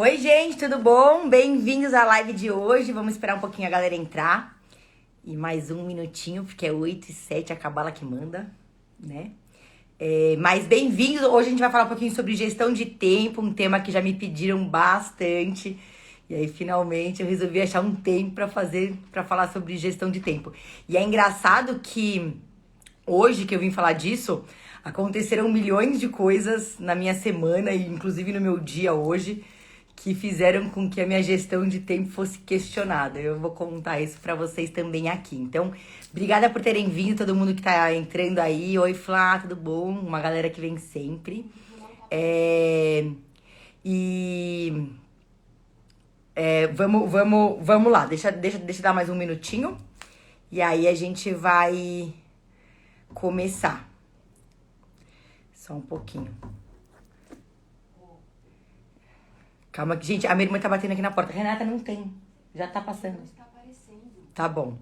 Oi, gente, tudo bom? Bem-vindos à live de hoje. Vamos esperar um pouquinho a galera entrar. E mais um minutinho, porque é 8h07, a cabala que manda, né? Mas bem-vindos. Hoje a gente vai falar um pouquinho sobre gestão de tempo, um tema que já me pediram bastante. E aí, finalmente, eu resolvi achar um tempo para falar sobre gestão de tempo. E é engraçado que hoje que eu vim falar disso, aconteceram milhões de coisas na minha semana e inclusive no meu dia hoje, que fizeram com que a minha gestão de tempo fosse questionada. Eu vou contar isso pra vocês também aqui. Então, obrigada por terem vindo, todo mundo que tá entrando aí. Oi, Flá, tudo bom? Uma galera que vem sempre. Vamos lá, deixa eu dar mais um minutinho. E aí a gente vai começar. Só um pouquinho. Calma que, gente, a minha irmã tá batendo aqui na porta. Renata, não tem. Já tá passando. Tá aparecendo. Tá bom.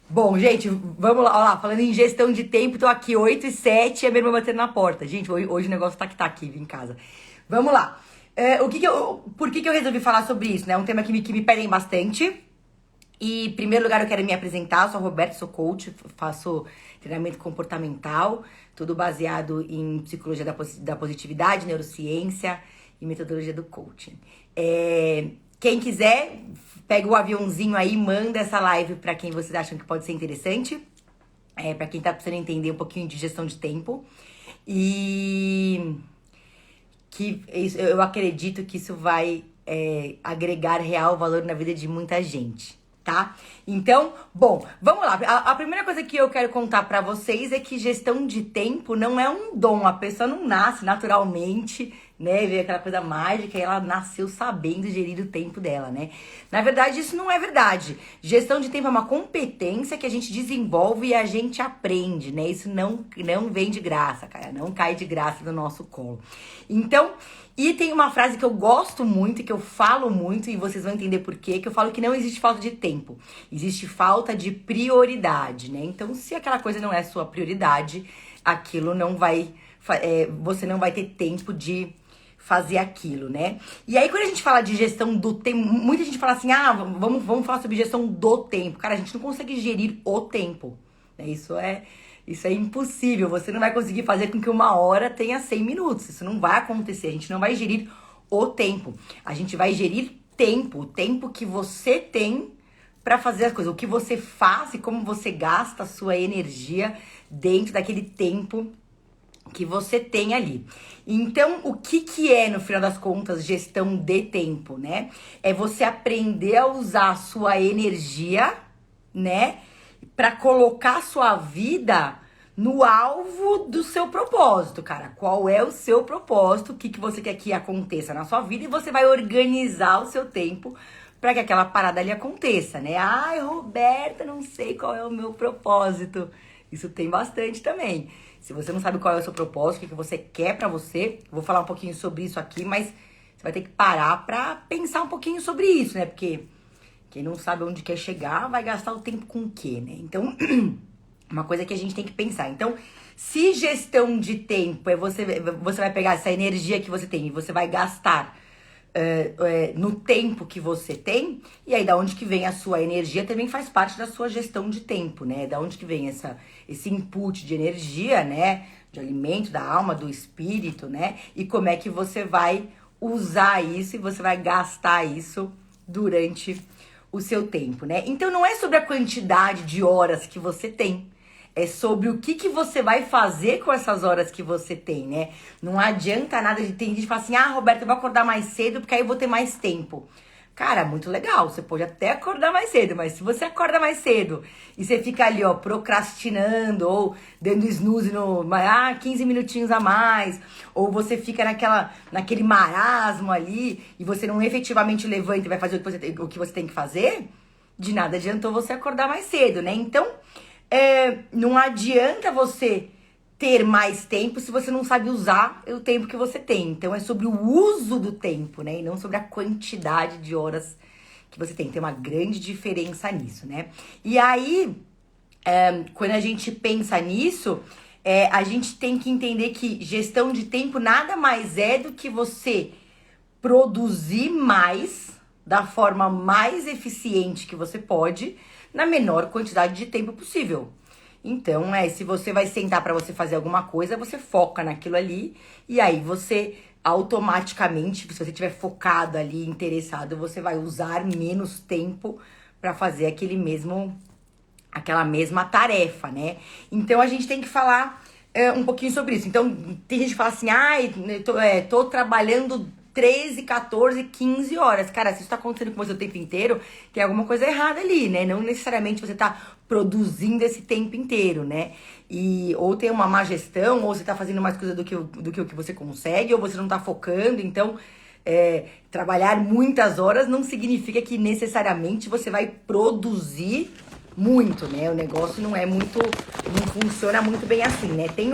Bom, gente, vamos lá. Olha lá, falando em gestão de tempo, tô aqui 8h07 e a minha irmã batendo na porta. Gente, hoje o negócio tá aqui em casa. Vamos lá. Por que eu resolvi falar sobre isso, né? É um tema que me pedem bastante. E, em primeiro lugar, eu quero me apresentar. Eu sou a Roberta, sou coach, faço treinamento comportamental, tudo baseado em psicologia da positividade, neurociência e metodologia do coaching. Quem quiser, pega o aviãozinho aí, manda essa live para quem vocês acham que pode ser interessante. Para quem tá precisando entender um pouquinho de gestão de tempo. E que eu acredito que isso vai agregar real valor na vida de muita gente. Tá? Então, bom, vamos lá. A primeira coisa que eu quero contar pra vocês é que gestão de tempo não é um dom. A pessoa não nasce naturalmente, né? Vê aquela coisa mágica e ela nasceu sabendo gerir o tempo dela, né? Na verdade, isso não é verdade. Gestão de tempo é uma competência que a gente desenvolve e a gente aprende, né? Isso não vem de graça, cara. Não cai de graça no nosso colo. Então, e tem uma frase que eu gosto muito, que eu falo muito, e vocês vão entender por quê, que eu falo que não existe falta de tempo. Existe falta de prioridade, né? Então, se aquela coisa não é sua prioridade, aquilo não vai... você não vai ter tempo de fazer aquilo, né? E aí, quando a gente fala de gestão do tempo, muita gente fala assim, vamos falar sobre gestão do tempo. Cara, a gente não consegue gerir o tempo, né? Isso é impossível. Você não vai conseguir fazer com que uma hora tenha 100 minutos. Isso não vai acontecer. A gente não vai gerir o tempo. A gente vai gerir tempo. O tempo que você tem para fazer as coisas. O que você faz e como você gasta a sua energia dentro daquele tempo que você tem ali. Então, o que é, no final das contas, gestão de tempo, né? É você aprender a usar a sua energia, né? Para colocar a sua vida no alvo do seu propósito, cara. Qual é o seu propósito? O que você quer que aconteça na sua vida? E você vai organizar o seu tempo para que aquela parada ali aconteça, né? Ai, Roberta, não sei qual é o meu propósito. Isso tem bastante também. Se você não sabe qual é o seu propósito, o que você quer pra você, eu vou falar um pouquinho sobre isso aqui, mas você vai ter que parar pra pensar um pouquinho sobre isso, né? Porque quem não sabe onde quer chegar vai gastar o tempo com o quê, né? Então, uma coisa que a gente tem que pensar. Então, se gestão de tempo você vai pegar essa energia que você tem e você vai gastar no tempo que você tem, e aí da onde que vem a sua energia também faz parte da sua gestão de tempo, né? Da onde que vem esse input de energia, né? De alimento, da alma, do espírito, né? E como é que você vai usar isso e você vai gastar isso durante o seu tempo, né? Então não é sobre a quantidade de horas que você tem, é sobre o que você vai fazer com essas horas que você tem, né? Não adianta nada de ter gente que fala assim, Roberta, eu vou acordar mais cedo porque aí eu vou ter mais tempo. Cara, muito legal, você pode até acordar mais cedo, mas se você acorda mais cedo e você fica ali, ó, procrastinando ou dando snooze 15 minutinhos a mais, ou você fica naquele marasmo ali e você não efetivamente levanta e vai fazer o que você tem que fazer, de nada adiantou você acordar mais cedo, né? Então, não adianta você ter mais tempo se você não sabe usar o tempo que você tem. Então, é sobre o uso do tempo, né? E não sobre a quantidade de horas que você tem. Tem uma grande diferença nisso, né? E aí, quando a gente pensa nisso, a gente tem que entender que gestão de tempo nada mais é do que você produzir mais da forma mais eficiente que você pode, na menor quantidade de tempo possível. Então, se você vai sentar para você fazer alguma coisa, você foca naquilo ali e aí você automaticamente, se você estiver focado ali, interessado, você vai usar menos tempo para fazer aquela mesma tarefa, né? Então a gente tem que falar um pouquinho sobre isso. Então, tem gente que fala assim, ai, tô trabalhando 13, 14, 15 horas. Cara, se isso tá acontecendo com você o tempo inteiro, tem alguma coisa errada ali, né? Não necessariamente você tá produzindo esse tempo inteiro, né? Ou tem uma má gestão, ou você tá fazendo mais coisa do que o que você consegue, ou você não tá focando. Então, trabalhar muitas horas não significa que necessariamente você vai produzir muito, né? O negócio não funciona muito bem assim, né? Tem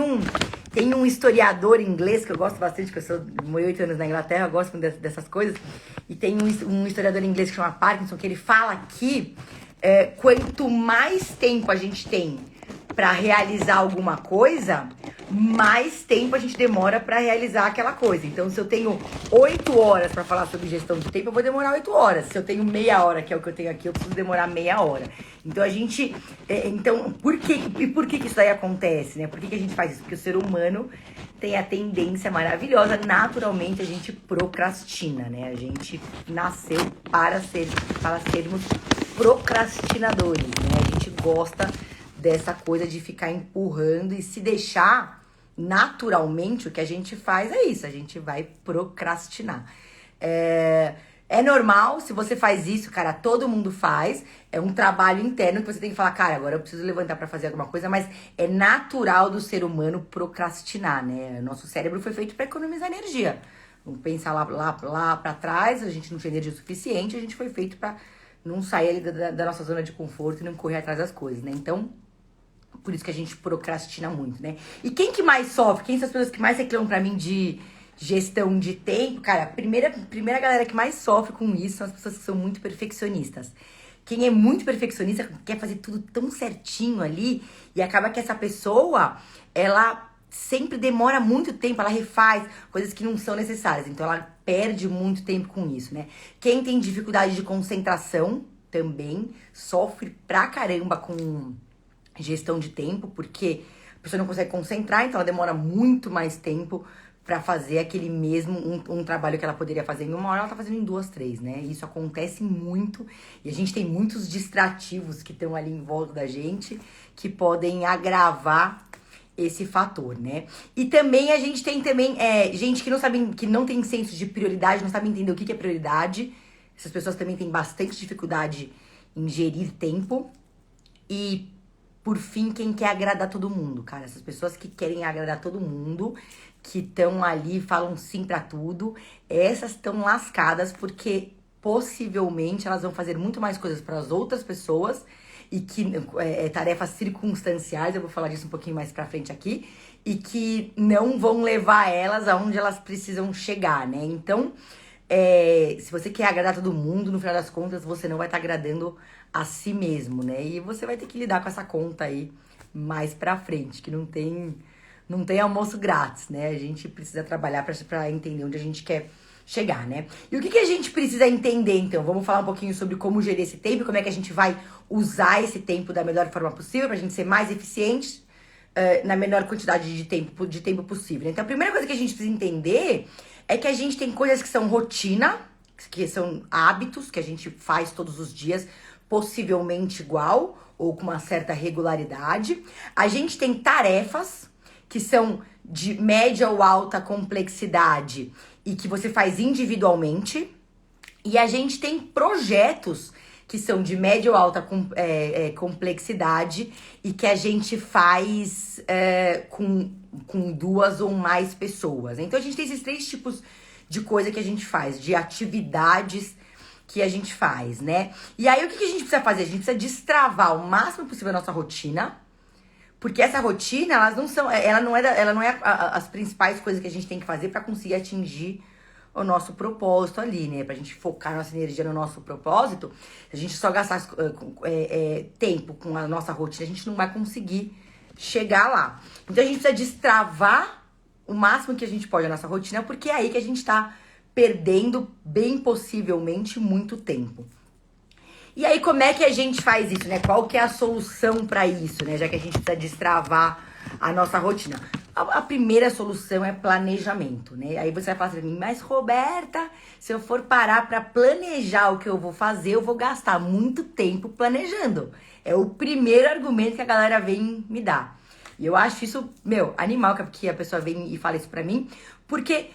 um historiador inglês que eu gosto bastante, que eu morei 8 anos na Inglaterra, eu gosto dessas coisas. E tem um historiador inglês que chama Parkinson, que ele fala que quanto mais tempo a gente tem para realizar alguma coisa, mais tempo a gente demora para realizar aquela coisa. Então, se eu tenho 8 horas para falar sobre gestão de tempo, eu vou demorar 8 horas. Se eu tenho meia hora, que é o que eu tenho aqui, eu preciso demorar meia hora. Então, por que isso aí acontece, né? Por que a gente faz isso? Porque o ser humano tem a tendência maravilhosa, naturalmente a gente procrastina, né? A gente nasceu para sermos procrastinadores, né? A gente gosta dessa coisa de ficar empurrando e se deixar, naturalmente, o que a gente faz é isso, a gente vai procrastinar. É normal, se você faz isso, cara, todo mundo faz, é um trabalho interno que você tem que falar, cara, agora eu preciso levantar pra fazer alguma coisa, mas é natural do ser humano procrastinar, né? Nosso cérebro foi feito pra economizar energia. Vamos pensar lá pra trás, a gente não tinha energia suficiente, a gente foi feito pra não sair ali da nossa zona de conforto e não correr atrás das coisas, né? Então, por isso que a gente procrastina muito, né? E quem que mais sofre? Quem são as pessoas que mais reclamam pra mim de gestão de tempo? Cara, a primeira galera que mais sofre com isso são as pessoas que são muito perfeccionistas. Quem é muito perfeccionista quer fazer tudo tão certinho ali e acaba que essa pessoa, ela sempre demora muito tempo, ela refaz coisas que não são necessárias. Então, ela perde muito tempo com isso, né? Quem tem dificuldade de concentração também sofre pra caramba com gestão de tempo, porque a pessoa não consegue concentrar, então ela demora muito mais tempo pra fazer aquele mesmo, um trabalho que ela poderia fazer em 1 hora, ela tá fazendo em 2, 3, né? Isso acontece muito, e a gente tem muitos distrativos que estão ali em volta da gente, que podem agravar esse fator, né? E também a gente tem gente que não sabe, que não tem senso de prioridade, não sabe entender o que é prioridade. Essas pessoas também têm bastante dificuldade em gerir tempo. E por fim, quem quer agradar todo mundo, cara. Essas pessoas que querem agradar todo mundo, que estão ali, falam sim pra tudo, essas estão lascadas porque possivelmente elas vão fazer muito mais coisas para as outras pessoas e que tarefas circunstanciais, eu vou falar disso um pouquinho mais pra frente aqui, e que não vão levar elas aonde elas precisam chegar, né? Então, se você quer agradar todo mundo, no final das contas, você não vai estar agradando a si mesmo, né? E você vai ter que lidar com essa conta aí mais pra frente, que não tem almoço grátis, né? A gente precisa trabalhar pra entender onde a gente quer chegar, né? E o que a gente precisa entender, então? Vamos falar um pouquinho sobre como gerir esse tempo, como é que a gente vai usar esse tempo da melhor forma possível pra gente ser mais eficiente na menor quantidade de tempo possível. Né? Então, a primeira coisa que a gente precisa entender é que a gente tem coisas que são rotina, que são hábitos que a gente faz todos os dias, possivelmente igual ou com uma certa regularidade. A gente tem tarefas que são de média ou alta complexidade e que você faz individualmente. E a gente tem projetos que são de média ou alta complexidade e que a gente faz com 2 ou mais pessoas. Então, a gente tem esses 3 tipos de coisa que a gente faz, de atividades que a gente faz, né? E aí, o que a gente precisa fazer? A gente precisa destravar o máximo possível a nossa rotina, porque essa rotina, ela não é as principais coisas que a gente tem que fazer para conseguir atingir o nosso propósito ali, né? Pra gente focar nossa energia no nosso propósito, se a gente só gastar tempo com a nossa rotina, a gente não vai conseguir chegar lá. Então a gente precisa destravar o máximo que a gente pode a nossa rotina, porque é aí que a gente tá perdendo, bem possivelmente, muito tempo. E aí, como é que a gente faz isso, né? Qual que é a solução para isso, né? Já que a gente precisa destravar a nossa rotina. A primeira solução é planejamento, né? Aí você vai falar assim, mas Roberta, se eu for parar para planejar o que eu vou fazer, eu vou gastar muito tempo planejando. É o primeiro argumento que a galera vem me dar. E eu acho isso, animal que a pessoa vem e fala isso pra mim, porque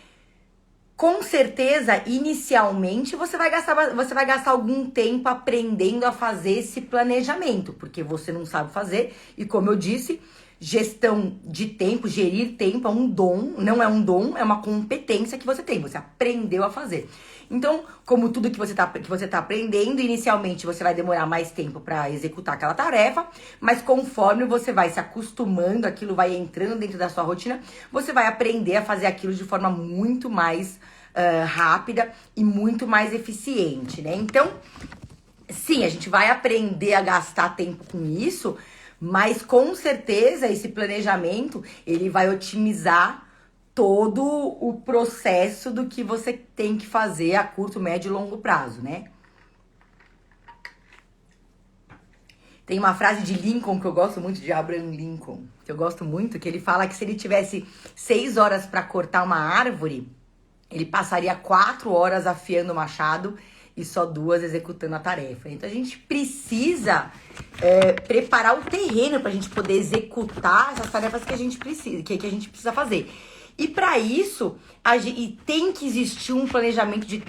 com certeza, inicialmente, você vai gastar algum tempo aprendendo a fazer esse planejamento, porque você não sabe fazer. E como eu disse, gestão de tempo, gerir tempo é um dom, não é um dom, é uma competência que você tem, você aprendeu a fazer. Então, como tudo que você tá aprendendo, inicialmente você vai demorar mais tempo para executar aquela tarefa, mas conforme você vai se acostumando, aquilo vai entrando dentro da sua rotina, você vai aprender a fazer aquilo de forma muito mais rápida e muito mais eficiente, né? Então, sim, a gente vai aprender a gastar tempo com isso, mas com certeza esse planejamento, ele vai otimizar todo o processo do que você tem que fazer a curto, médio e longo prazo, né? Tem uma frase de Lincoln que eu gosto muito, de Abraham Lincoln, que eu gosto muito, que ele fala que se ele tivesse 6 horas para cortar uma árvore, ele passaria 4 horas afiando o machado e só 2 executando a tarefa. Então a gente precisa preparar o terreno para a gente poder executar essas tarefas que a gente precisa, que a gente precisa fazer. E para isso, tem que existir um planejamento de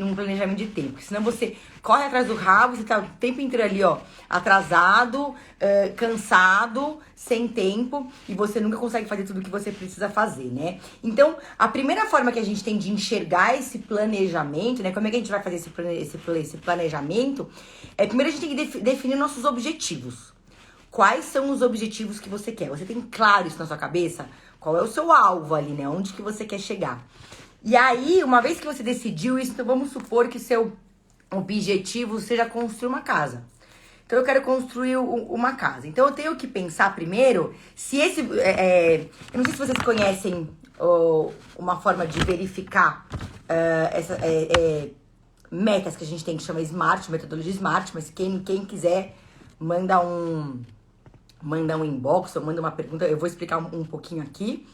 tempo. Senão você corre atrás do rabo, você tá o tempo inteiro ali, ó, atrasado, cansado, sem tempo, e você nunca consegue fazer tudo o que você precisa fazer, né? Então, a primeira forma que a gente tem de enxergar esse planejamento, né? Como é que a gente vai fazer esse planejamento? Primeiro a gente tem que definir nossos objetivos. Quais são os objetivos que você quer? Você tem claro isso na sua cabeça? Qual é o seu alvo ali, né? Onde que você quer chegar? E aí, uma vez que você decidiu isso, então vamos supor que seu objetivo seja construir uma casa. Então eu quero construir uma casa. Então eu tenho que pensar primeiro se esse... eu não sei se vocês conhecem uma forma de verificar metas que a gente tem, que chama SMART, metodologia SMART, mas quem quiser manda um inbox ou manda uma pergunta, eu vou explicar um pouquinho aqui.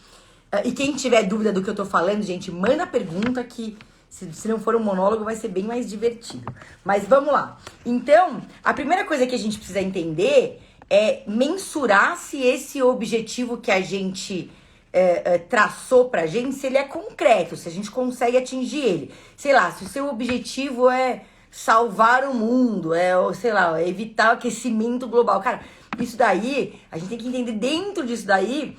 E quem tiver dúvida do que eu tô falando, gente, manda pergunta que se não for um monólogo vai ser bem mais divertido. Mas vamos lá. Então, a primeira coisa que a gente precisa entender é mensurar se esse objetivo que a gente traçou pra gente, se ele é concreto, se a gente consegue atingir ele. Sei lá, se o seu objetivo é salvar o mundo, sei lá, evitar o aquecimento global. Cara, isso daí, a gente tem que entender dentro disso daí,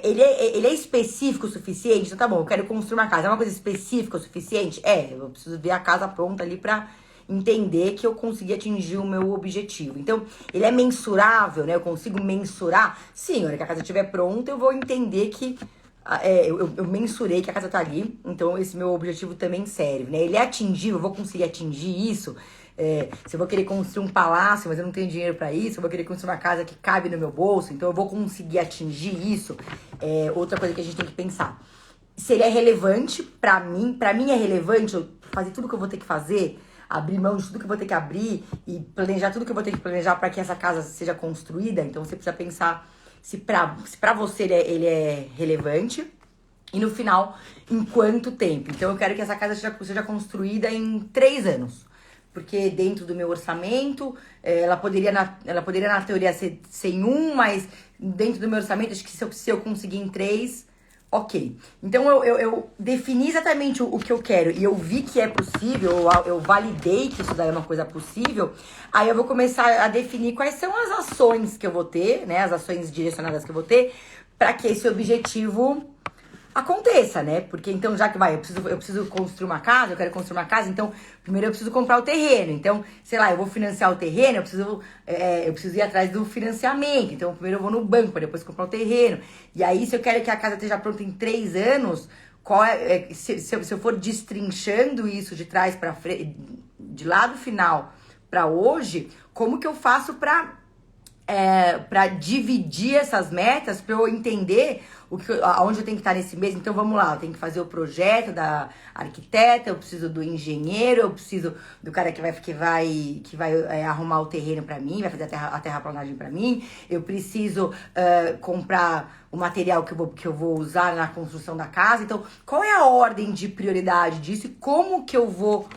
ele é específico o suficiente? Então tá bom, eu quero construir uma casa, é uma coisa específica o suficiente? Eu preciso ver a casa pronta ali pra entender que eu consegui atingir o meu objetivo. Então, ele é mensurável, né? Eu consigo mensurar? Sim, na hora que a casa estiver pronta, eu vou entender que eu mensurei que a casa tá ali, então esse meu objetivo também serve, né? Ele é atingível, eu vou conseguir atingir isso? Se eu vou querer construir um palácio, mas eu não tenho dinheiro pra isso, eu vou querer construir uma casa que cabe no meu bolso, então eu vou conseguir atingir isso? Outra coisa que a gente tem que pensar. Se ele é relevante pra mim é relevante eu fazer tudo que eu vou ter que fazer, abrir mão de tudo que eu vou ter que abrir e planejar tudo que eu vou ter que planejar para que essa casa seja construída. Então você precisa pensar se pra você ele é relevante. E no final, em quanto tempo? Então eu quero que essa casa seja construída em 3 anos. Porque dentro do meu orçamento, ela poderia na teoria ser em 1, mas dentro do meu orçamento, acho que se eu conseguir em 3, ok. Então eu defini exatamente o que eu quero e eu vi que é possível, eu validei que isso daí é uma coisa possível, aí eu vou começar a definir quais são as ações que eu vou ter, né? As ações direcionadas que eu vou ter para que esse objetivo aconteça, né? Porque então, já que eu preciso construir uma casa, eu quero construir uma casa, então primeiro eu preciso comprar o terreno. Então, sei lá, eu vou financiar o terreno, eu preciso ir atrás do financiamento. Então, primeiro eu vou no banco para depois comprar o terreno. E aí, se eu quero que a casa esteja pronta em 3 anos, se eu for destrinchando isso de trás para frente, de lá do final para hoje, como que eu faço para para dividir essas metas, para eu entender aonde eu tenho que estar nesse mês. Então vamos lá, eu tenho que fazer o projeto da arquiteta, eu preciso do engenheiro, eu preciso do cara que vai arrumar o terreno para mim, vai fazer a terraplanagem para mim, eu preciso comprar o material que eu vou usar na construção da casa. Então, qual é a ordem de prioridade disso e como que eu vou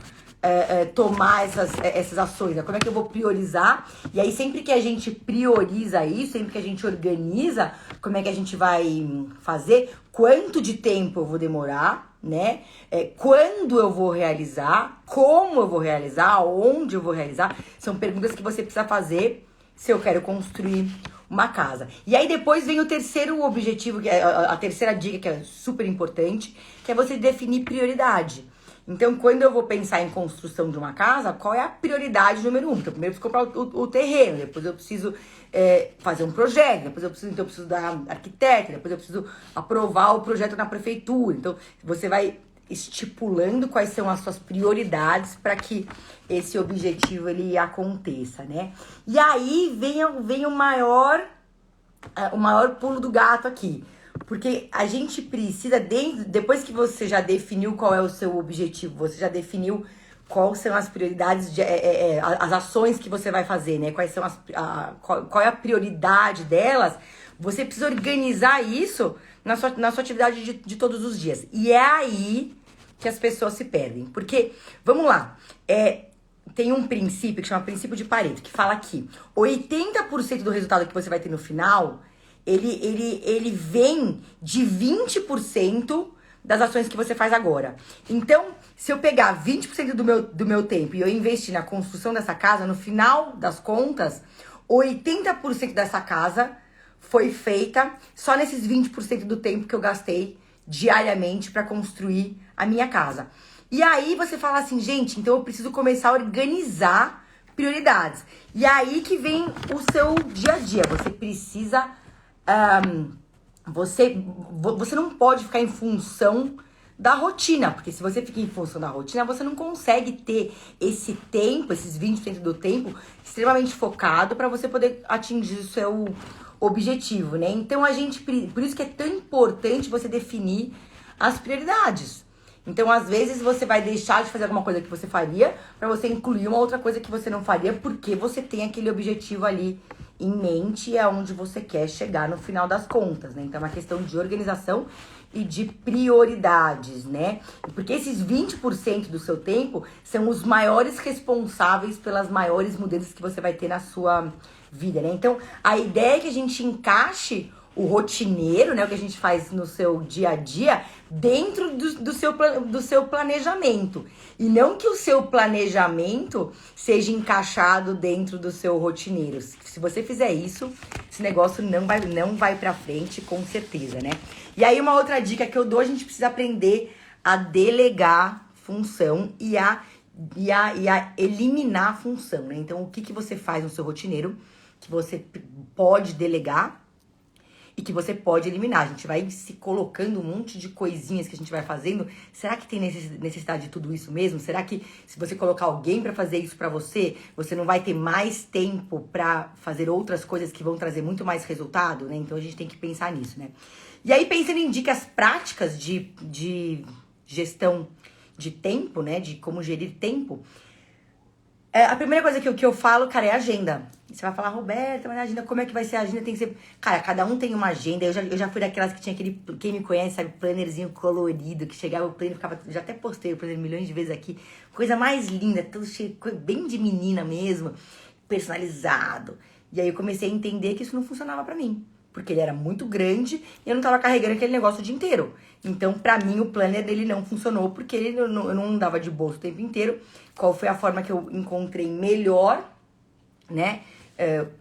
tomar essas ações, né? Como é que eu vou priorizar? E aí, sempre que a gente prioriza isso, sempre que a gente organiza como é que a gente vai fazer, quanto de tempo eu vou demorar, né? Quando eu vou realizar, como eu vou realizar, onde eu vou realizar, são perguntas que você precisa fazer se eu quero construir uma casa. E aí depois vem o terceiro objetivo, que é a terceira dica, que é super importante, que é você definir prioridade. Então, quando eu vou pensar em construção de uma casa, qual é a prioridade número 1? Então, primeiro eu preciso comprar o terreno, depois eu preciso fazer um projeto, depois eu preciso da arquiteta, depois eu preciso aprovar o projeto na prefeitura. Então, você vai estipulando quais são as suas prioridades para que esse objetivo ele aconteça, né? E aí vem o maior pulo do gato aqui. Porque a gente precisa, depois que você já definiu qual é o seu objetivo, você já definiu quais são as prioridades, as ações que você vai fazer, né? Qual é a prioridade delas, você precisa organizar isso na sua atividade de todos os dias. E é aí que as pessoas se perdem. Porque, vamos lá, tem um princípio que chama princípio de Pareto, que fala que 80% do resultado que você vai ter no final, ele vem de 20% das ações que você faz agora. Então, se eu pegar 20% do meu tempo e eu investir na construção dessa casa, no final das contas, 80% dessa casa foi feita só nesses 20% do tempo que eu gastei diariamente para construir a minha casa. E aí você fala assim, gente, então eu preciso começar a organizar prioridades. E aí que vem o seu dia a dia. Você precisa... você não pode ficar em função da rotina, porque se você fica em função da rotina, você não consegue ter esse tempo, esses 20% do tempo, extremamente focado para você poder atingir o seu objetivo, né? Então, por isso que é tão importante você definir as prioridades. Então, às vezes, você vai deixar de fazer alguma coisa que você faria para você incluir uma outra coisa que você não faria, porque você tem aquele objetivo ali em mente, é onde você quer chegar no final das contas, né? Então, é uma questão de organização e de prioridades, né? Porque esses 20% do seu tempo são os maiores responsáveis pelas maiores mudanças que você vai ter na sua vida, né? Então, a ideia é que a gente encaixe o rotineiro, né, o que a gente faz no seu dia a dia, dentro do seu planejamento. E não que o seu planejamento seja encaixado dentro do seu rotineiro. Se você fizer isso, esse negócio não vai pra frente, com certeza, né? E aí, uma outra dica que eu dou, a gente precisa aprender a delegar função e a eliminar função, né? Então, o que você faz no seu rotineiro que você pode delegar e que você pode eliminar. A gente vai se colocando um monte de coisinhas que a gente vai fazendo. Será que tem necessidade de tudo isso mesmo? Será que se você colocar alguém pra fazer isso pra você, você não vai ter mais tempo pra fazer outras coisas que vão trazer muito mais resultado, né? Então a gente tem que pensar nisso, né? E aí, pensando em dicas práticas de gestão de tempo, né? De como gerir tempo, a primeira coisa que eu falo, cara, é agenda. Você vai falar, Roberta, mas a agenda, como é que vai ser a agenda? Tem que ser... Cara, cada um tem uma agenda. Eu já fui daquelas que tinha aquele... Quem me conhece, sabe? Plannerzinho colorido, que chegava o planner, ficava... Já até postei o planner milhões de vezes aqui. Coisa mais linda, tudo cheio, bem de menina mesmo. Personalizado. E aí eu comecei a entender que isso não funcionava pra mim. Porque ele era muito grande e eu não tava carregando aquele negócio o dia inteiro. Então, pra mim, o planner dele não funcionou porque eu não andava de bolso o tempo inteiro. Qual foi a forma que eu encontrei melhor, né?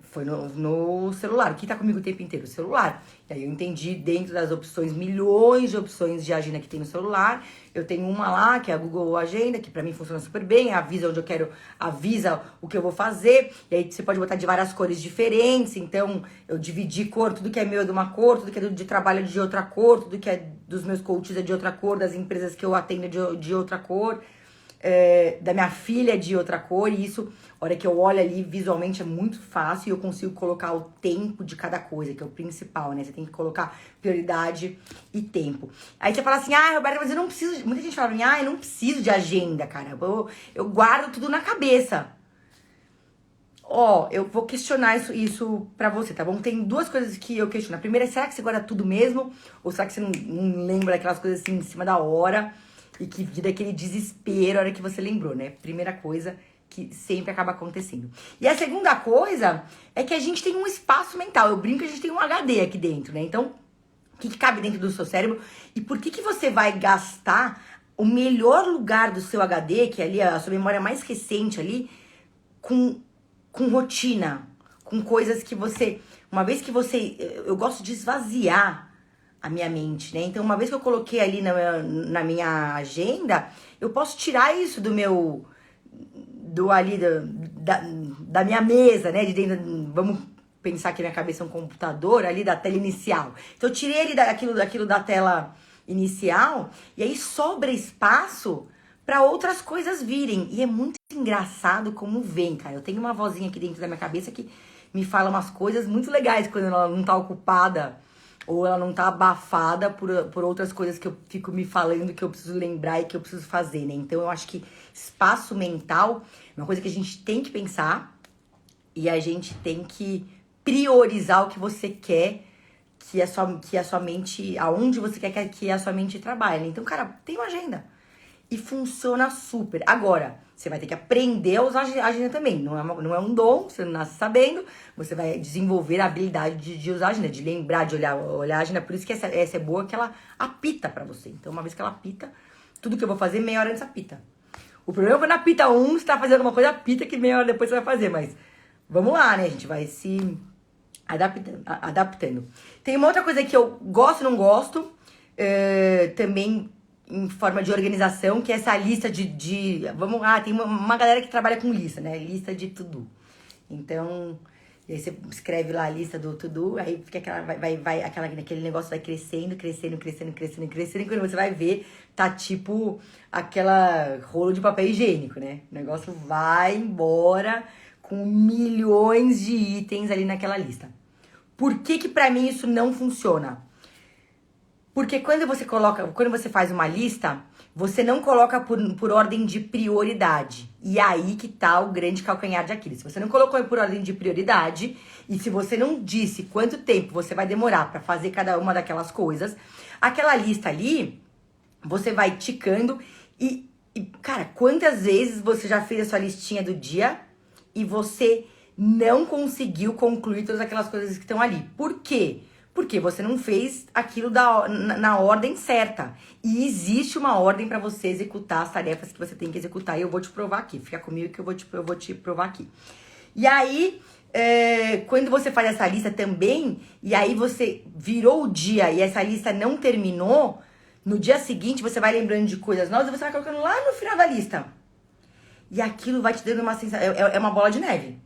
Foi no celular. O que tá comigo o tempo inteiro? O celular. E aí eu entendi, dentro das opções, milhões de opções de agenda que tem no celular, eu tenho uma lá, que é a Google Agenda, que pra mim funciona super bem, avisa onde eu quero, avisa o que eu vou fazer, e aí você pode botar de várias cores diferentes, então eu dividi cor, tudo que é meu é de uma cor, tudo que é de trabalho é de outra cor, tudo que é dos meus coaches é de outra cor, das empresas que eu atendo é de outra cor. da minha filha é de outra cor, e isso, a hora que eu olho ali, visualmente é muito fácil e eu consigo colocar o tempo de cada coisa, que é o principal, né? Você tem que colocar prioridade e tempo. Aí você fala assim, Roberta, mas eu não preciso... Muita gente fala, eu não preciso de agenda, cara. Eu guardo tudo na cabeça. Eu vou questionar isso pra você, tá bom? Tem duas coisas que eu questiono. A primeira é, será que você guarda tudo mesmo? Ou será que você não lembra daquelas coisas assim, em cima da hora? E que vira aquele desespero a hora que você lembrou, né? Primeira coisa que sempre acaba acontecendo. E a segunda coisa é que a gente tem um espaço mental. Eu brinco que a gente tem um HD aqui dentro, né? Então, o que cabe dentro do seu cérebro? E por que você vai gastar o melhor lugar do seu HD, que é ali a sua memória mais recente ali, com rotina, com coisas que você... Uma vez que você... Eu gosto de esvaziar a minha mente, né? Então, uma vez que eu coloquei ali na minha agenda, eu posso tirar isso do meu... Da minha mesa, né? De dentro... Vamos pensar que minha cabeça é um computador ali da tela inicial. Então, eu tirei ele daquilo da tela inicial e aí sobra espaço para outras coisas virem. E é muito engraçado como vem, cara. Eu tenho uma vozinha aqui dentro da minha cabeça que me fala umas coisas muito legais quando ela não tá ocupada ou ela não tá abafada por outras coisas que eu fico me falando que eu preciso lembrar e que eu preciso fazer, né? Então, eu acho que espaço mental é uma coisa que a gente tem que pensar e a gente tem que priorizar o que você quer que a sua mente, aonde você quer que a sua mente trabalhe. Então, cara, tem uma agenda. E funciona super. Agora, você vai ter que aprender a usar a agenda também. Não é um dom, você não nasce sabendo. Você vai desenvolver a habilidade de usar a agenda, de lembrar, de olhar a agenda. Por isso que essa é boa, que ela apita pra você. Então, uma vez que ela apita, tudo que eu vou fazer, meia hora antes apita. O problema é quando apita você tá fazendo uma coisa, apita que meia hora depois você vai fazer. Mas vamos lá, né? A gente vai se adaptando. Tem uma outra coisa que eu gosto e não gosto. Também... em forma de organização, que é essa lista vamos lá, tem uma galera que trabalha com lista, né? Lista de to-do. Então, e aí você escreve lá a lista do to-do, aí fica aquele negócio vai crescendo, e quando você vai ver, tá tipo aquela rolo de papel higiênico, né? O negócio vai embora com milhões de itens ali naquela lista. Por que pra mim isso não funciona? Porque quando você faz uma lista, você não coloca por ordem de prioridade. E aí que tá o grande calcanhar de Aquiles. Se você não colocou por ordem de prioridade, e se você não disse quanto tempo você vai demorar pra fazer cada uma daquelas coisas, aquela lista ali, você vai ticando e, cara, quantas vezes você já fez a sua listinha do dia e você não conseguiu concluir todas aquelas coisas que estão ali? Por quê? Porque você não fez aquilo na ordem certa. E existe uma ordem para você executar as tarefas que você tem que executar. E eu vou te provar aqui. Fica comigo que eu vou te provar aqui. E aí, quando você faz essa lista também, e aí você virou o dia e essa lista não terminou, no dia seguinte você vai lembrando de coisas novas e você vai colocando lá no final da lista. E aquilo vai te dando uma sensação... É uma bola de neve.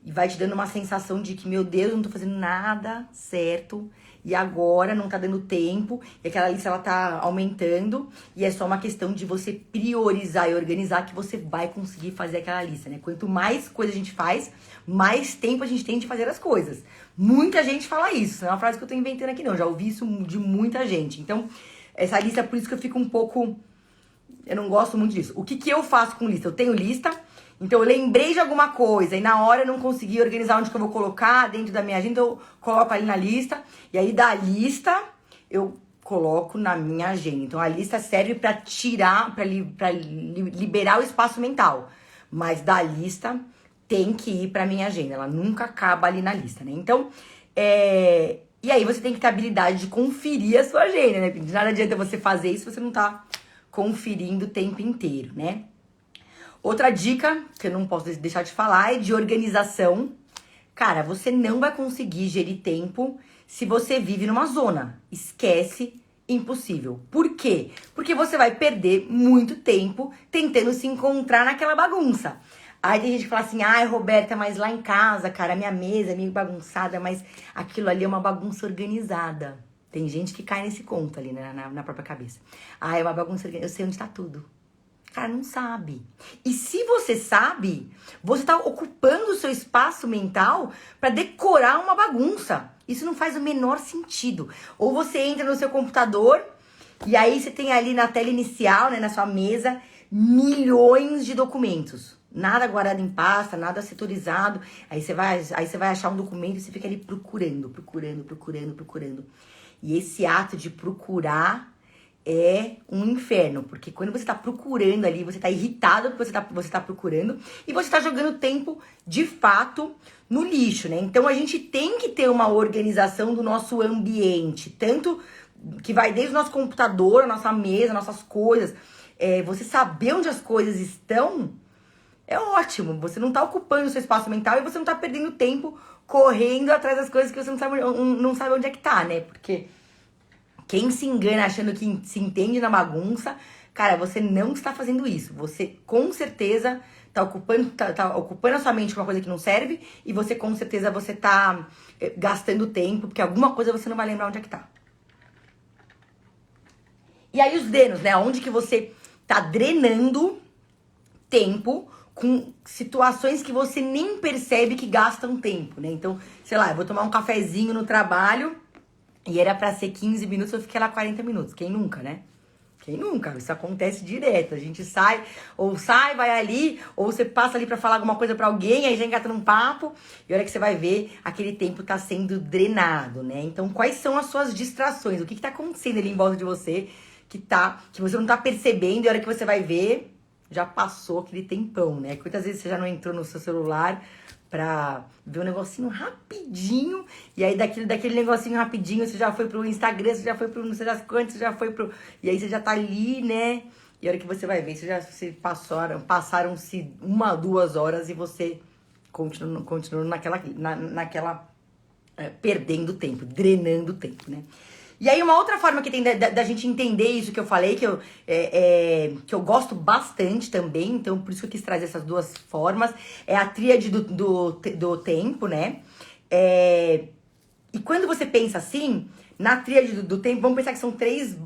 E vai te dando uma sensação de que, meu Deus, eu não tô fazendo nada certo. E agora não tá dando tempo. E aquela lista, ela tá aumentando. E é só uma questão de você priorizar e organizar que você vai conseguir fazer aquela lista, né? Quanto mais coisa a gente faz, mais tempo a gente tem de fazer as coisas. Muita gente fala isso. Não é uma frase que eu tô inventando aqui, não. Já ouvi isso de muita gente. Então, essa lista, por isso que eu fico um pouco... Eu não gosto muito disso. O que eu faço com lista? Eu tenho lista... Então, eu lembrei de alguma coisa e na hora eu não consegui organizar onde que eu vou colocar dentro da minha agenda, eu coloco ali na lista. E aí, da lista, eu coloco na minha agenda. Então, a lista serve para tirar, para liberar o espaço mental. Mas da lista tem que ir para minha agenda. Ela nunca acaba ali na lista, né? Então, e aí você tem que ter a habilidade de conferir a sua agenda, né? De nada adianta você fazer isso se você não tá conferindo o tempo inteiro, né? Outra dica, que eu não posso deixar de falar, é de organização. Cara, você não vai conseguir gerir tempo se você vive numa zona. Esquece, impossível. Por quê? Porque você vai perder muito tempo tentando se encontrar naquela bagunça. Aí tem gente que fala assim, Roberta, mas lá em casa, cara, a minha mesa é meio bagunçada, mas aquilo ali é uma bagunça organizada. Tem gente que cai nesse conto ali, né, na própria cabeça. É uma bagunça organizada, eu sei onde tá tudo. Cara, não sabe. E se você sabe, você tá ocupando o seu espaço mental para decorar uma bagunça. Isso não faz o menor sentido. Ou você entra no seu computador e aí você tem ali na tela inicial, né, na sua mesa, milhões de documentos. Nada guardado em pasta, nada setorizado. Aí você vai achar um documento e você fica ali procurando. E esse ato de procurar é um inferno, porque quando você tá procurando ali, você tá irritado porque você tá procurando e você tá jogando tempo, de fato, no lixo, né? Então a gente tem que ter uma organização do nosso ambiente, tanto que vai desde o nosso computador, a nossa mesa, nossas coisas. Você saber onde as coisas estão é ótimo. Você não tá ocupando o seu espaço mental e você não tá perdendo tempo correndo atrás das coisas que você não sabe onde é que tá, né? Porque quem se engana achando que se entende na bagunça, cara, você não está fazendo isso. Você com certeza tá ocupando a sua mente com uma coisa que não serve e você com certeza você tá gastando tempo, porque alguma coisa você não vai lembrar onde é que tá. E aí os drenos, né? Onde que você tá drenando tempo com situações que você nem percebe que gastam tempo, né? Então, sei lá, eu vou tomar um cafezinho no trabalho e era pra ser 15 minutos, eu fiquei lá 40 minutos. Quem nunca, né? Quem nunca? Isso acontece direto. A gente sai, vai ali, ou você passa ali pra falar alguma coisa pra alguém, aí já engata num papo, e a hora que você vai ver, aquele tempo tá sendo drenado, né? Então, quais são as suas distrações? O que tá acontecendo ali em volta de você que você não tá percebendo, e a hora que você vai ver, já passou aquele tempão, né? Quantas vezes você já não entrou no seu celular pra ver um negocinho rapidinho, e aí daquele negocinho rapidinho você já foi pro Instagram, você já foi pro não sei das quantas, você já foi pro... E aí você já tá ali, né? E a hora que você vai ver, passaram-se 1, 2 horas e você continuou naquela perdendo tempo, drenando tempo, né? E aí uma outra forma que tem da gente entender isso que eu falei, que eu gosto bastante também, então por isso que eu quis trazer essas duas formas, é a tríade do tempo, né? E quando você pensa assim, na tríade do tempo, vamos pensar que são três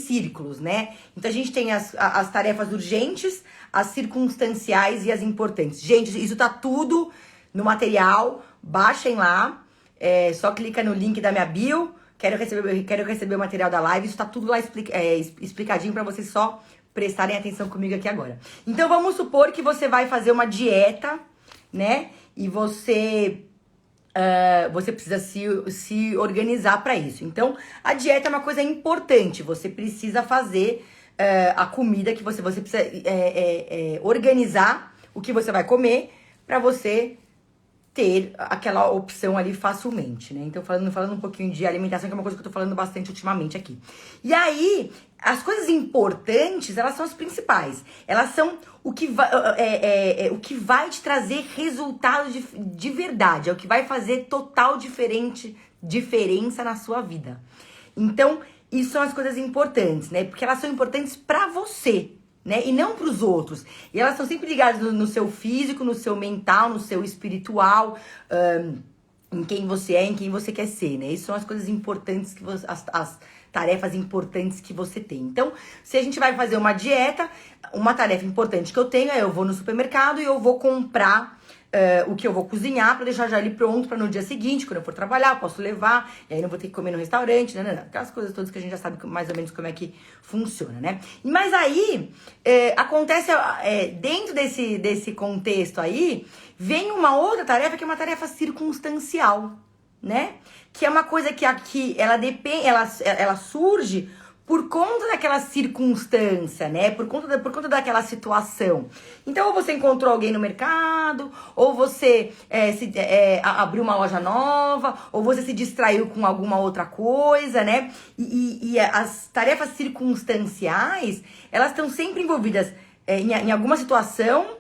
círculos, né? Então a gente tem as tarefas urgentes, as circunstanciais e as importantes. Gente, isso tá tudo no material, baixem lá, só clica no link da minha bio. Quero receber o material da live. Isso tá tudo lá explicadinho pra vocês só prestarem atenção comigo aqui agora. Então, vamos supor que você vai fazer uma dieta, né? E você precisa se organizar pra isso. Então, a dieta é uma coisa importante. Você precisa fazer a comida que você precisa organizar o que você vai comer pra você ter aquela opção ali facilmente, né? Então, falando um pouquinho de alimentação, que é uma coisa que eu tô falando bastante ultimamente aqui. E aí, as coisas importantes, elas são as principais. Elas são o que vai te trazer resultado de verdade. É o que vai fazer total diferença na sua vida. Então, isso são as coisas importantes, né? Porque elas são importantes pra você, né? E não para os outros. E elas estão sempre ligadas no seu físico, no seu mental, no seu espiritual, em quem você é, em quem você quer ser, né? Isso são as coisas importantes que as tarefas importantes que você tem. Então, se a gente vai fazer uma dieta, uma tarefa importante que eu tenho é eu vou no supermercado e eu vou comprar o que eu vou cozinhar pra deixar já ali pronto pra no dia seguinte, quando eu for trabalhar, eu posso levar, e aí não vou ter que comer no restaurante, não. Aquelas coisas todas que a gente já sabe mais ou menos como é que funciona, né? Mas aí, acontece, dentro desse contexto aí, vem uma outra tarefa que é uma tarefa circunstancial, né? Que é uma coisa que aqui, ela surge por conta daquela circunstância, né? Por conta daquela situação. Então, ou você encontrou alguém no mercado, ou você abriu uma loja nova, ou você se distraiu com alguma outra coisa, né? E as tarefas circunstanciais, elas estão sempre envolvidas em alguma situação,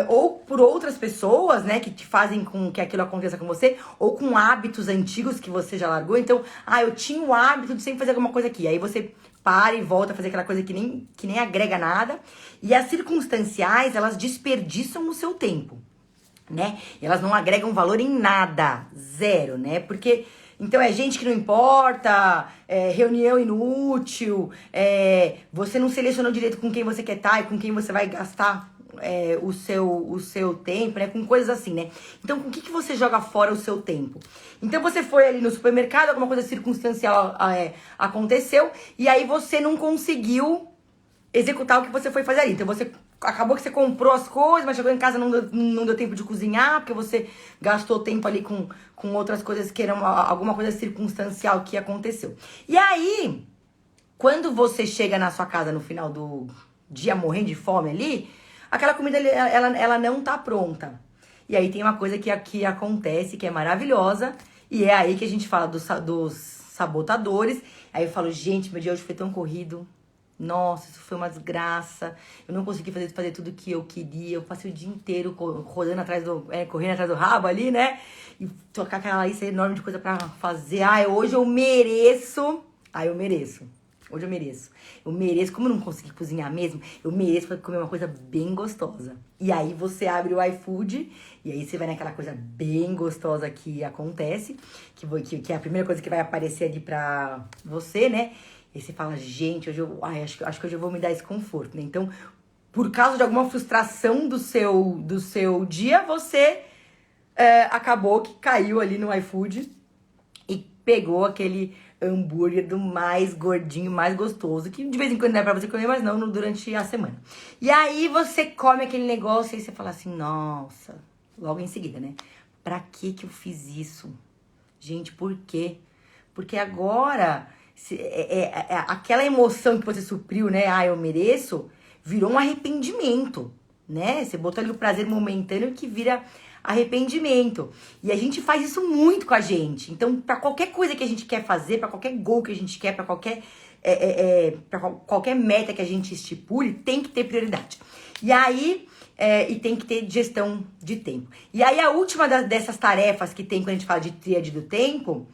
ou por outras pessoas, né, que te fazem com que aquilo aconteça com você, ou com hábitos antigos que você já largou. Então, eu tinha o hábito de sempre fazer alguma coisa aqui. Aí você para e volta a fazer aquela coisa que nem agrega nada. E as circunstanciais, elas desperdiçam o seu tempo, né? E elas não agregam valor em nada, zero, né? Porque Então é gente que não importa, reunião inútil, você não selecionou direito com quem você quer estar e com quem você vai gastar o seu tempo, né? Com coisas assim, né? Então, com o que você joga fora o seu tempo? Então, você foi ali no supermercado, alguma coisa circunstancial aconteceu, e aí você não conseguiu executar o que você foi fazer ali. Então, acabou que você comprou as coisas, mas chegou em casa não deu tempo de cozinhar, porque você gastou tempo ali com outras coisas que eram alguma coisa circunstancial que aconteceu. E aí, quando você chega na sua casa no final do dia morrendo de fome ali, aquela comida ela não tá pronta. E aí tem uma coisa que aqui acontece, que é maravilhosa, e é aí que a gente fala dos sabotadores. Aí eu falo, gente, meu dia hoje foi tão corrido. Nossa, isso foi uma desgraça. Eu não consegui fazer tudo que eu queria. Eu passei o dia inteiro correndo atrás do rabo ali, né? E tocar aquela lista enorme de coisa pra fazer. Hoje eu mereço. Eu mereço. Hoje eu mereço. Eu mereço, como eu não consegui cozinhar mesmo, eu mereço comer uma coisa bem gostosa. E aí você abre o iFood, e aí você vai naquela coisa bem gostosa que acontece, que é a primeira coisa que vai aparecer ali pra você, né? E você fala, gente, hoje acho que hoje eu vou me dar esse conforto, né? Então, por causa de alguma frustração do seu dia, você acabou que caiu ali no iFood e pegou aquele hambúrguer do mais gordinho, mais gostoso, que de vez em quando é pra você comer, mas não durante a semana. E aí você come aquele negócio e você fala assim, nossa, logo em seguida, né? Pra que eu fiz isso? Gente, por quê? Porque agora, aquela emoção que você supriu, né? Eu mereço, virou um arrependimento, né? Você botou ali o prazer momentâneo que vira arrependimento. E a gente faz isso muito com a gente. Então, pra qualquer coisa que a gente quer fazer, pra qualquer gol que a gente quer, pra qualquer meta que a gente estipule, tem que ter prioridade. E aí, e tem que ter gestão de tempo. E aí, a última dessas tarefas que tem quando a gente fala de tríade do tempo,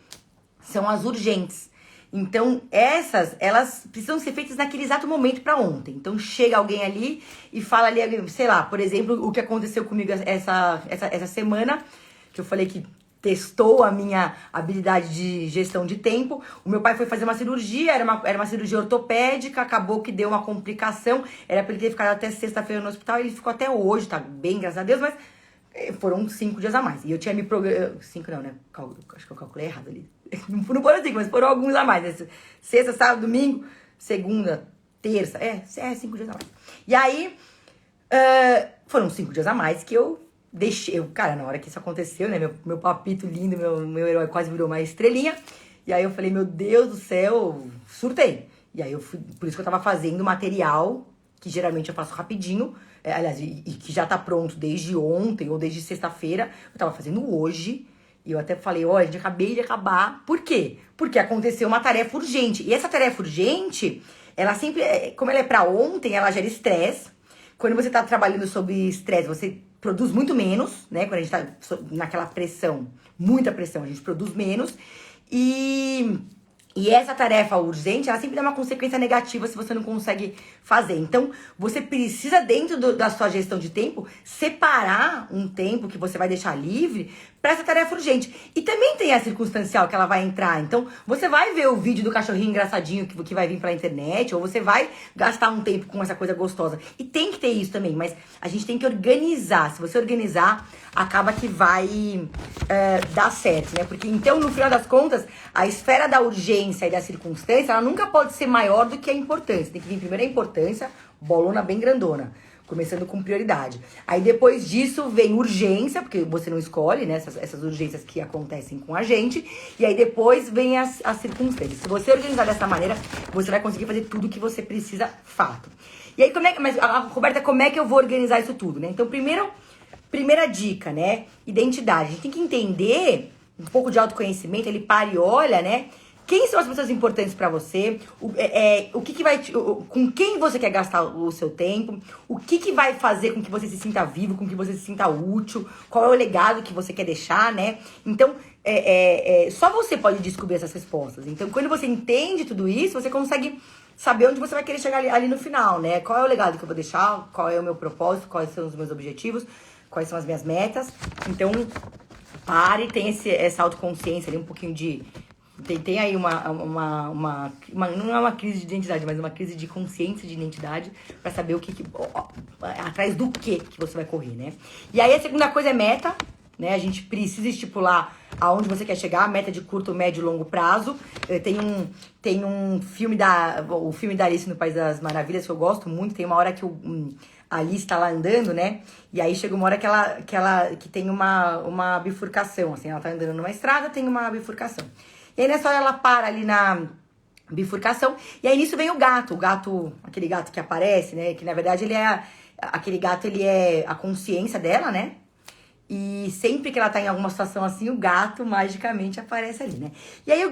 são as urgentes. Então, elas precisam ser feitas naquele exato momento para ontem. Então, chega alguém ali e fala ali, sei lá, por exemplo, o que aconteceu comigo essa semana, que eu falei que testou a minha habilidade de gestão de tempo. O meu pai foi fazer uma cirurgia, era uma cirurgia ortopédica, acabou que deu uma complicação, era pra ele ter ficado até sexta-feira no hospital, ele ficou até hoje, tá bem, graças a Deus, mas foram 5 dias a mais. E eu tinha me programado. 5 não, né? Acho que eu calculei errado ali. Não foram 5, mas foram alguns a mais. Né? Sexta, sábado, domingo, segunda, terça. 5 dias a mais. E aí, foram 5 dias a mais que eu deixei. Cara, na hora que isso aconteceu, né? Meu papito lindo, meu herói quase virou uma estrelinha. E aí eu falei, meu Deus do céu, surtei. E aí eu fui. Por isso que eu tava fazendo material, que geralmente eu faço rapidinho. Aliás, e que já tá pronto desde ontem ou desde sexta-feira, eu tava fazendo hoje, e eu até falei, gente, acabei de acabar. Por quê? Porque aconteceu uma tarefa urgente. E essa tarefa urgente, ela sempre, como ela é pra ontem, ela gera estresse. Quando você tá trabalhando sob estresse, você produz muito menos, né? Quando a gente tá naquela pressão, muita pressão, a gente produz menos. E essa tarefa urgente, ela sempre dá uma consequência negativa se você não consegue fazer. Então, você precisa, dentro da sua gestão de tempo, separar um tempo que você vai deixar livre para essa tarefa urgente. E também tem a circunstancial que ela vai entrar. Então, você vai ver o vídeo do cachorrinho engraçadinho que vai vir pela internet, ou você vai gastar um tempo com essa coisa gostosa. E tem que ter isso também, mas a gente tem que organizar. Se você organizar, acaba que vai dar certo, né? Porque, então, no final das contas, a esfera da urgência e da circunstância, ela nunca pode ser maior do que a importância. Tem que vir primeiro a importância, bolona bem grandona. Começando com prioridade. Aí depois disso vem urgência, porque você não escolhe, né? Essas urgências que acontecem com a gente. E aí depois vem as circunstâncias. Se você organizar dessa maneira, você vai conseguir fazer tudo que você precisa, fato. E aí, mas, Roberta, como é que eu vou organizar isso tudo, né? Então, primeira dica, né? Identidade. A gente tem que entender um pouco de autoconhecimento, ele para e olha, né? Quem são as pessoas importantes pra você? O que vai com quem você quer gastar o seu tempo? O que vai fazer com que você se sinta vivo, com que você se sinta útil? Qual é o legado que você quer deixar, né? Então, só você pode descobrir essas respostas. Então, quando você entende tudo isso, você consegue saber onde você vai querer chegar ali no final, né? Qual é o legado que eu vou deixar? Qual é o meu propósito? Quais são os meus objetivos? Quais são as minhas metas? Então, pare, tem essa autoconsciência ali, um pouquinho de... Tem aí não é uma crise de identidade, mas uma crise de consciência de identidade pra saber atrás do que você vai correr, né? E aí a segunda coisa é meta, né? A gente precisa estipular aonde você quer chegar, meta de curto, médio e longo prazo. Tem um filme o filme da Alice no País das Maravilhas que eu gosto muito. Tem uma hora que a Alice tá lá andando, né? E aí chega uma hora que tem uma bifurcação, assim. Ela tá andando numa estrada, tem uma bifurcação. E aí nessa hora ela para ali na bifurcação. E aí nisso vem o gato, aquele gato que aparece, né? Que na verdade aquele gato, ele é a consciência dela, né? E sempre que ela tá em alguma situação assim, o gato magicamente aparece ali, né? E aí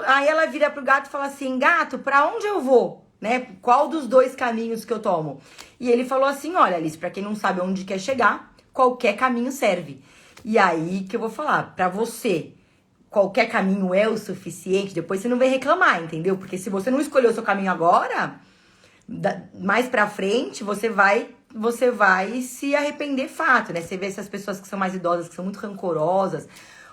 aí ela vira pro gato e fala assim: gato, pra onde eu vou? Né? Qual dos dois caminhos que eu tomo? E ele falou assim: olha, Alice, pra quem não sabe onde quer chegar, qualquer caminho serve. E aí que eu vou falar, pra você, qualquer caminho é o suficiente, depois você não vem reclamar, entendeu? Porque se você não escolheu o seu caminho agora, mais pra frente, você vai se arrepender fato, né? Você vê essas pessoas que são mais idosas, que são muito rancorosas,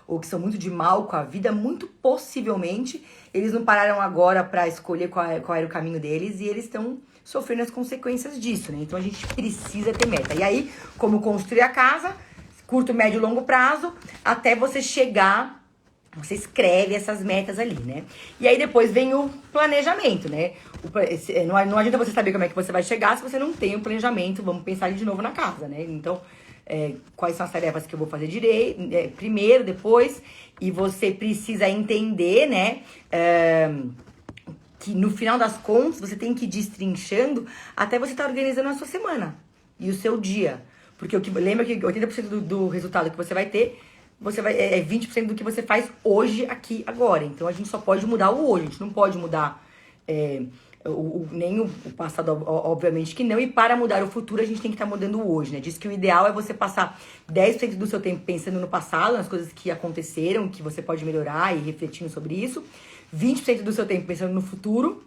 ou que são muito de mal com a vida, muito possivelmente eles não pararam agora pra escolher qual era o caminho deles, e eles estão sofrendo as consequências disso, né? Então a gente precisa ter meta. E aí, como construir a casa, curto, médio e longo prazo, até você chegar... Você escreve essas metas ali, né? E aí depois vem o planejamento, né? Não adianta você saber como é que você vai chegar se você não tem o planejamento. Vamos pensar de novo na casa, né? Então, quais são as tarefas que eu vou fazer primeiro, depois. E você precisa entender, né? Que no final das contas, você tem que ir destrinchando até você estar organizando a sua semana e o seu dia. Porque lembra que 80% do resultado que você vai ter... é 20% do que você faz hoje, aqui, agora. Então, a gente só pode mudar o hoje. A gente não pode mudar nem o passado, obviamente que não. E para mudar o futuro, a gente tem que estar mudando o hoje, né? Diz que o ideal é você passar 10% do seu tempo pensando no passado, nas coisas que aconteceram, que você pode melhorar e refletindo sobre isso. 20% do seu tempo pensando no futuro.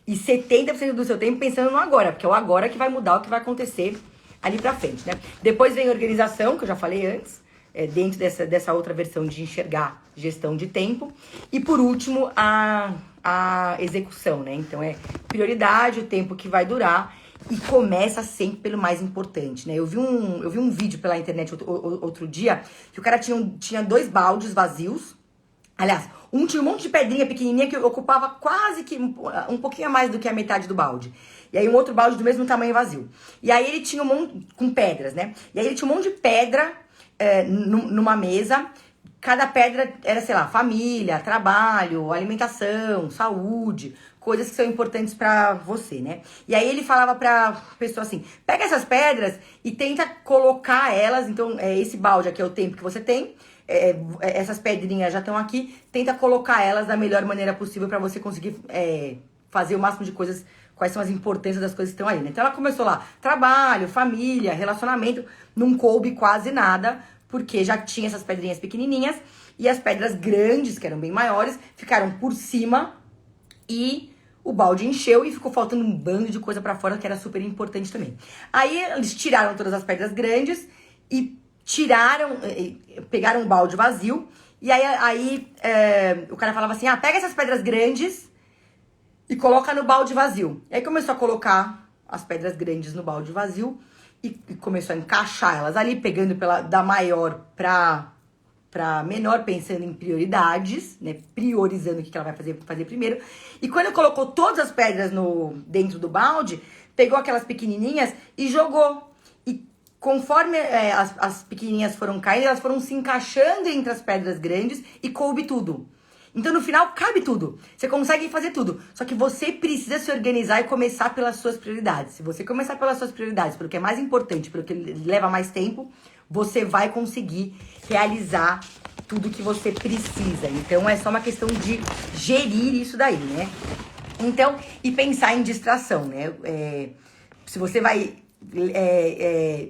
E 70% do seu tempo pensando no agora. Porque é o agora que vai mudar o que vai acontecer ali pra frente, né? Depois vem a organização, que eu já falei antes. Dentro dessa outra versão de enxergar gestão de tempo. E por último, a execução, né? Então prioridade, o tempo que vai durar, e começa sempre pelo mais importante, né? Eu vi um vídeo pela internet outro dia, que o cara tinha 2 baldes vazios. Aliás, tinha um monte de pedrinha pequenininha que ocupava quase que um pouquinho a mais do que a metade do balde. E aí um outro balde do mesmo tamanho vazio. E aí ele tinha um monte com pedras, né? E aí ele tinha um monte de pedra numa mesa. Cada pedra era, sei lá, família, trabalho, alimentação, saúde, coisas que são importantes pra você, né? E aí ele falava pra pessoa assim: pega essas pedras e tenta colocar elas. Então, esse balde aqui é o tempo que você tem. Essas pedrinhas já estão aqui. Tenta colocar elas da melhor maneira possível pra você conseguir fazer o máximo de coisas. Quais são as importâncias das coisas que estão aí, né? Então ela começou lá, trabalho, família, relacionamento, não coube quase nada, porque já tinha essas pedrinhas pequenininhas, e as pedras grandes, que eram bem maiores, ficaram por cima, e o balde encheu e ficou faltando um bando de coisa pra fora, que era super importante também. Aí eles tiraram todas as pedras grandes e pegaram o balde vazio, e aí o cara falava assim: pega essas pedras grandes e coloca no balde vazio. E aí começou a colocar as pedras grandes no balde vazio e começou a encaixar elas ali, pegando da maior pra menor, pensando em prioridades, né? Priorizando o que ela vai fazer primeiro. E quando colocou todas as pedras dentro do balde, pegou aquelas pequenininhas e jogou. E conforme as pequenininhas foram caindo, elas foram se encaixando entre as pedras grandes e coube tudo. Então, no final, cabe tudo. Você consegue fazer tudo. Só que você precisa se organizar e começar pelas suas prioridades. Se você começar pelas suas prioridades, pelo que é mais importante, pelo que leva mais tempo, você vai conseguir realizar tudo que você precisa. Então, é só uma questão de gerir isso daí, né? Então, e pensar em distração, né? Se você vai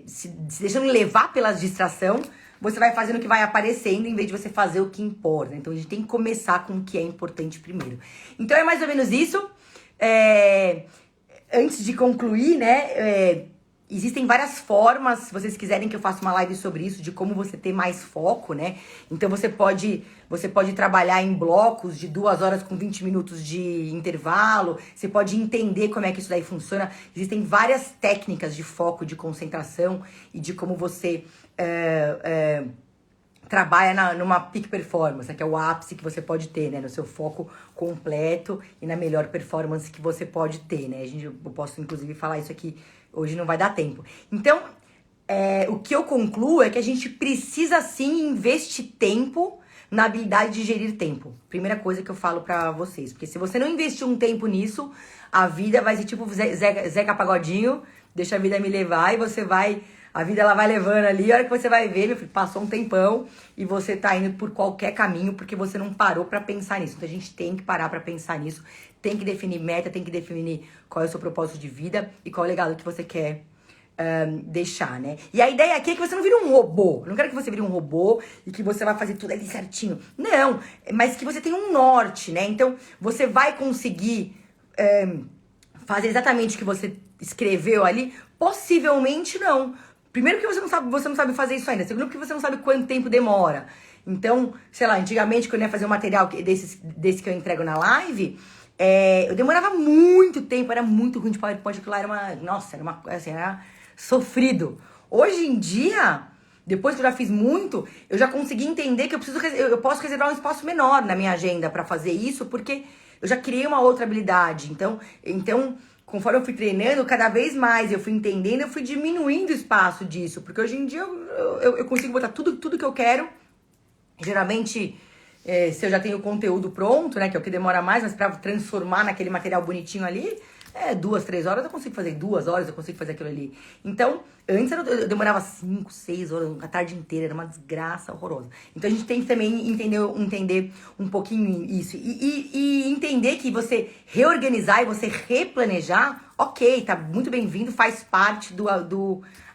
se deixando levar pela distração, você vai fazendo o que vai aparecendo em vez de você fazer o que importa. Então, a gente tem que começar com o que é importante primeiro. Então, é mais ou menos isso. Antes de concluir, né? Existem várias formas, se vocês quiserem que eu faça uma live sobre isso, de como você ter mais foco, né? Então você pode trabalhar em blocos de 2 horas com 20 minutos de intervalo, você pode entender como é que isso daí funciona. Existem várias técnicas de foco, de concentração e de como você trabalha numa peak performance, né, que é o ápice que você pode ter, né, no seu foco completo e na melhor performance que você pode ter, né? Eu posso, inclusive, falar isso aqui, hoje não vai dar tempo. Então, o que eu concluo é que a gente precisa, sim, investir tempo na habilidade de gerir tempo. Primeira coisa que eu falo pra vocês, porque se você não investir um tempo nisso, a vida vai ser tipo Zeca Pagodinho, deixa a vida me levar e você vai... A vida ela vai levando ali, a hora que você vai ver, meu filho, passou um tempão e você tá indo por qualquer caminho porque você não parou pra pensar nisso. Então a gente tem que parar pra pensar nisso, tem que definir meta, tem que definir qual é o seu propósito de vida e qual é o legado que você quer deixar, né? E a ideia aqui é que você não vire um robô. Eu não quero que você vire um robô e que você vai fazer tudo ali certinho. Não, mas que você tenha um norte, né? Então você vai conseguir fazer exatamente o que você escreveu ali? Possivelmente não. Primeiro que você não sabe fazer isso ainda. Segundo que você não sabe quanto tempo demora. Então, sei lá, antigamente quando eu ia fazer um material desse que eu entrego na live, eu demorava muito tempo, era muito ruim de PowerPoint, aquilo lá era uma... Nossa, era sofrido. Hoje em dia, depois que eu já fiz muito, eu já consegui entender que eu posso reservar um espaço menor na minha agenda pra fazer isso, porque eu já criei uma outra habilidade. Então, conforme eu fui treinando, cada vez mais eu fui entendendo, eu fui diminuindo o espaço disso. Porque hoje em dia eu consigo botar tudo que eu quero. Geralmente, se eu já tenho o conteúdo pronto, né, que é o que demora mais, mas pra transformar naquele material bonitinho ali, 2, 3 horas eu consigo fazer, 2 horas eu consigo fazer aquilo ali. Então, antes eu demorava 5, 6 horas, a tarde inteira, era uma desgraça horrorosa. Então a gente tem que também entender um pouquinho isso. E entender que você reorganizar e você replanejar, ok, tá muito bem-vindo, faz parte do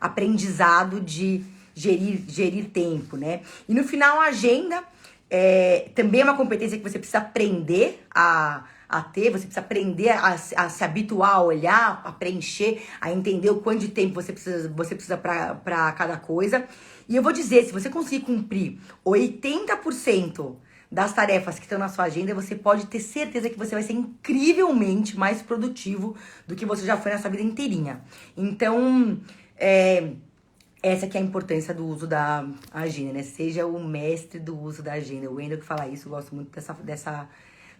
aprendizado de gerir tempo, né? E no final, a agenda também é uma competência que você precisa aprender a ter, você precisa aprender a se habituar a olhar, a preencher, a entender o quanto de tempo você precisa para cada coisa. E eu vou dizer, se você conseguir cumprir 80% das tarefas que estão na sua agenda, você pode ter certeza que você vai ser incrivelmente mais produtivo do que você já foi na sua vida inteirinha. Então, essa que é a importância do uso da agenda, né? Seja o mestre do uso da agenda. O Wendel que fala isso, eu gosto muito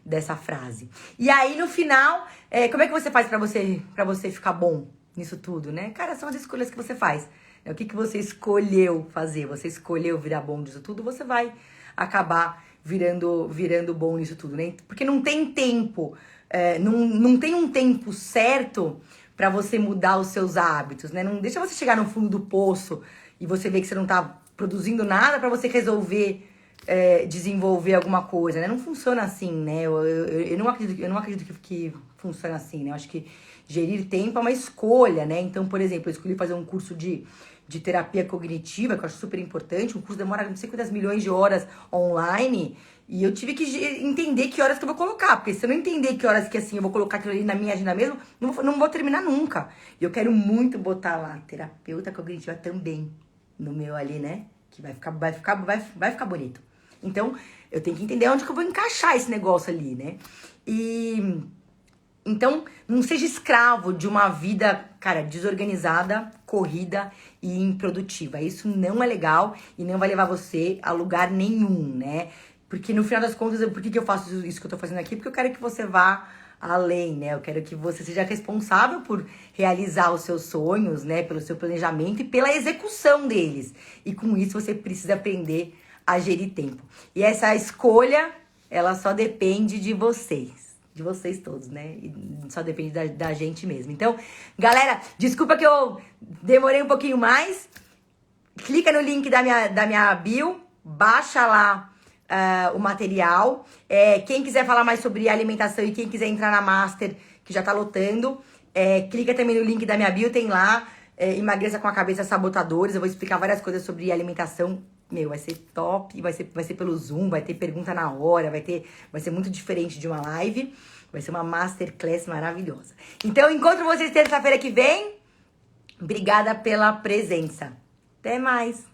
dessa frase. E aí, no final, como é que você faz pra você ficar bom nisso tudo, né? Cara, são as escolhas que você faz. O que você escolheu fazer? Você escolheu virar bom nisso tudo, você vai acabar virando bom nisso tudo, né? Porque não tem tempo, não tem um tempo certo pra você mudar os seus hábitos, né? Não deixa você chegar no fundo do poço e você ver que você não tá produzindo nada pra você resolver desenvolver alguma coisa, né? Não funciona assim, né? Eu não acredito que funciona assim, né? Eu acho que gerir tempo é uma escolha, né? Então, por exemplo, eu escolhi fazer um curso de terapia cognitiva, que eu acho super importante. Um curso demora não sei quantas milhões de horas online. E eu tive que entender que horas que eu vou colocar. Porque se eu não entender que horas que assim eu vou colocar aquilo ali na minha agenda mesmo, não vou terminar nunca. E eu quero muito botar lá terapeuta cognitiva também no meu ali, né? Que vai ficar bonito. Então, eu tenho que entender onde que eu vou encaixar esse negócio ali, né? Então, não seja escravo de uma vida, cara, desorganizada, corrida e improdutiva. Isso não é legal e não vai levar você a lugar nenhum, né? Porque no final das contas, por que eu faço isso que eu tô fazendo aqui? Porque eu quero que você vá além, né? Eu quero que você seja responsável por realizar os seus sonhos, né? Pelo seu planejamento e pela execução deles. E com isso você precisa aprender a gerir tempo. E essa escolha, ela só depende de vocês todos, né? E só depende da gente mesmo. Então, galera, desculpa que eu demorei um pouquinho mais. Clica no link da minha bio, baixa lá o material. Quem quiser falar mais sobre alimentação e quem quiser entrar na Master, que já tá lotando, clica também no link da minha bio, tem lá, emagreça com a cabeça sabotadores. Eu vou explicar várias coisas sobre alimentação. Meu, vai ser top, vai ser pelo Zoom, vai ter pergunta na hora, vai ser muito diferente de uma live, vai ser uma masterclass maravilhosa. Então, eu encontro vocês terça-feira que vem. Obrigada pela presença. Até mais.